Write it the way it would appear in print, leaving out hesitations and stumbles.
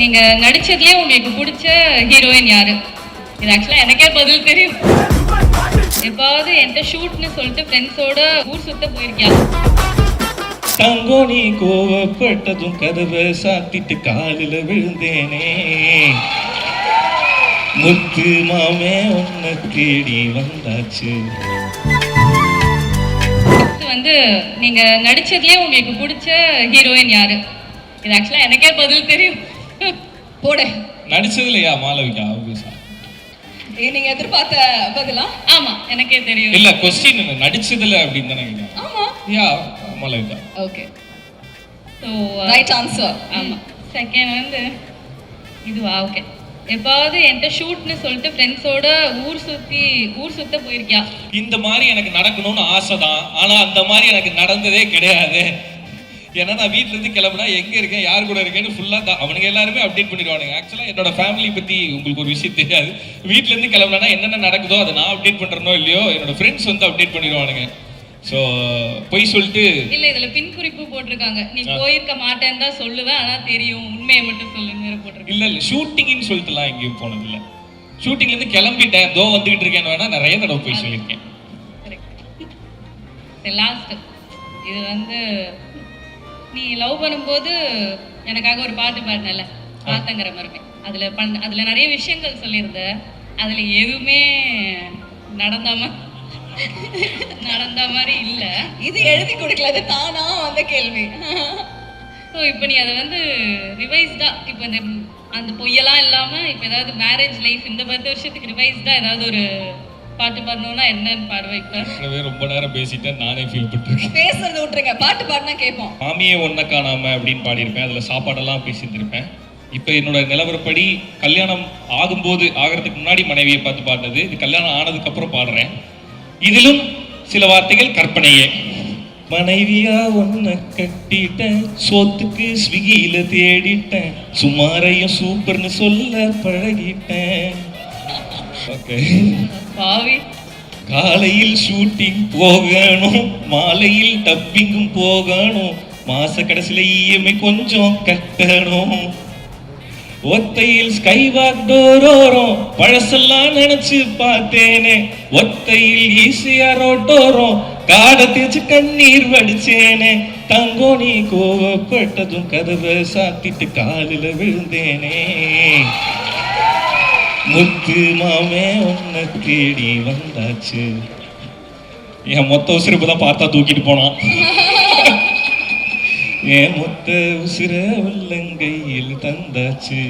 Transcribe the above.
நீங்க நடிச்சதுலயே உங்களுக்கு பிடிச்ச ஹீரோயின் யாரு? இது ஆக்சுவலா எனக்கே பதில் தெரியும். எப்பாவது என்கிட்ட ஷூட்னு சொல்லிட்டு ஃப்ரெண்ட்ஸோட ஊர் சுத்த போயிருக்கியா? தங்கோ நீ கோவப்பட்டதும் கதவை சாத்திட்டு காலில் விழுந்தேனே, முத்து மாமே உன்னை தேடி வந்தாச்சு. வந்து நீங்க நடிச்சதுலயே உங்களுக்கு பிடிச்ச ஹீரோயின் யாரு? இது ஆக்சுவலா எனக்கே பதில் தெரியும். போட நடிச்சதுலையா மாளவிகா? ஆப்வியஸா நீங்க எதிர்பார்த்த பதிலா? ஆமா, எனக்கே தெரியும். இல்ல क्वेश्चन நடிச்சதுல அப்படினு தானே கேக்குறீங்க? ஆமா, yeah Malavika. Okay, so right answer. ஆமா. செகண்ட் வந்து இதுவா? ஓகே. எப்பாவது என்கிட்ட ஷூட்னு சொல்லிட்டு ஃப்ரெண்ட்ஸோட ஊர் சுத்த போயிருக்கியா? இந்த மாதிரி எனக்கு நடக்கணும்னு ஆசை தான், ஆனா அந்த மாதிரி எனக்கு நடந்ததே கிடையாது. ஏன்னா நான் வீட்டுல இருந்து கிளம்புனா எங்க இருக்கேன், யார் கூட இருக்கேன்னு ஃபுல்லா அவனுங்க எல்லாருமே அப்டேட் பண்ணிடுவானுங்க. ஆக்சுவலா என்னோட ஃபேமிலி பத்தி உங்களுக்கு ஒரு விஷயம் தெரியாது. வீட்டுல இருந்து கிளம்புனா என்னென்ன நடக்குதோ அதை நான் அப்டேட் பண்றனோ இல்லையோ, என்னோட ஃப்ரெண்ட்ஸ் வந்து அப்டேட் பண்ணிடுவானுங்க. ஸோ போய் சொல்லிட்டு இல்ல, இதுல பின் குறிப்பு போட்டிருக்காங்க. நீ போயிருக்க மாட்டேன்னு தான் சொல்லுவேன், ஆனா தெரியும், உண்மையை மட்டும் சொல்லுங்க போட்டிருக்காங்க. இல்ல ஷூட்டிங்னு சொல்லிட்டுலாம் எங்கேயும் போனதில்லை. ஷூட்டிங்ல இருந்து கிளம்பிட்டேன், தோ வந்துகிட்டு இருக்கேன்னு வேணா நிறைய தடவை போய் சொல்லியிருக்கேன். லாஸ்ட் இது வந்து நீ லவ் பண்ணும்போது எனக்காக ஒரு பாட்டு பாடினல, ஆத்தங்கிற மருமை. அதுல நிறைய விஷயங்கள் சொல்லியிருந்த, அதுல எதுவுமே நடந்த மாதிரி இல்ல. இது எழுதி கொடுக்கல, அது தானா வந்த கேள்வி. ஸோ இப்போ நீ அதை வந்து ரிவைஸ்டா, இப்போ இந்த அந்த பொய்யெல்லாம் இல்லாம இப்போ ஏதாவது மேரேஜ் லைஃப் இந்த 10 வருஷத்துக்கு ரிவைஸ்டா ஏதாவது ஒரு பாட்டு பாடணும்னா என்னன்னு பாடுவ? இப்ப ரொம்ப நேரம் பேசிட்டேன், நானே ஃபீல் பண்ணிருக்கேன். பேசுறது விட்டுருங்க, பாட்டு பாடினா கேட்போம். மாமியே ஒன்ன காணாம அப்படின்னு பாடியிருப்பேன். அதுல சாப்பாடெல்லாம் பேசியிருந்திருப்பேன். இப்போ என்னோட நிலவரப்படி கல்யாணம் ஆகிறதுக்கு முன்னாடி மனைவியை பார்த்து பாடினது, இது கல்யாணம் ஆனதுக்கு அப்புறம் பாடுறேன். இதிலும் சில வார்த்தைகள் கற்பனையே. மனைவியா ஒன்ன கட்டிட்டேன், சோத்துக்கு ஸ்விக்கியில தேடிட்டேன், சுமாரையும் சூப்பர்னு சொல்ல பழகிட்டேன். ஓகே. காலையில் ஷூட்டிங் போகணும், மாலையில் டப்பிங்கும் போகணும், மாச கடைசியில இஎம்ஐ கொஞ்சம் கட்டணும், ஒத்தையில் ஸ்கை வாக் டோரோரும் பழசெல்லாம் நினைச்சு பார்த்தேனே, ஒத்தையில் ஈஸியா ரோட்டோரும் காடை தேய்ச்சு கண்ணீர் வடிச்சேனே, தங்கோ நீ கோவப்பட்டதும் கதவை சாத்திட்டு காலில் விழுந்தேனே, முத்து மாமே உன்னை தேடி வந்தாச்சு. என் மொத்த உசிறு தான் பார்த்தா தூக்கிட்டு போனான். என் மொத்த உசிர உள்ளங்கையில் தந்தாச்சு.